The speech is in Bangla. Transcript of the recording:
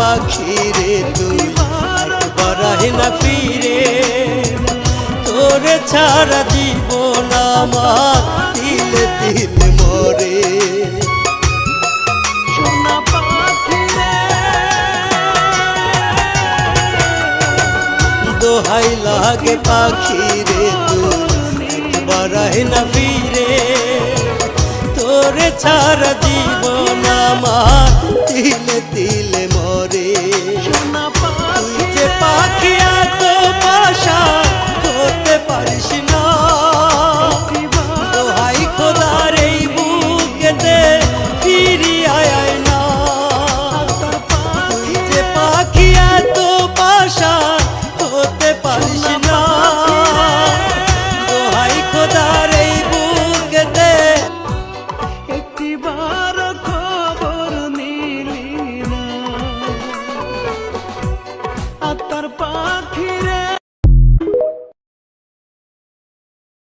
পাখি রে তুই একবার আয় না ফিরে, তোরে ছাড়া জীবন আমার তিলে তিলে মরে। দোহাই লাগে পাখি রে তুই একবার আয় না ফিরে, তোরে ছাড়া জীবন আমার তিলে তিলে মরে।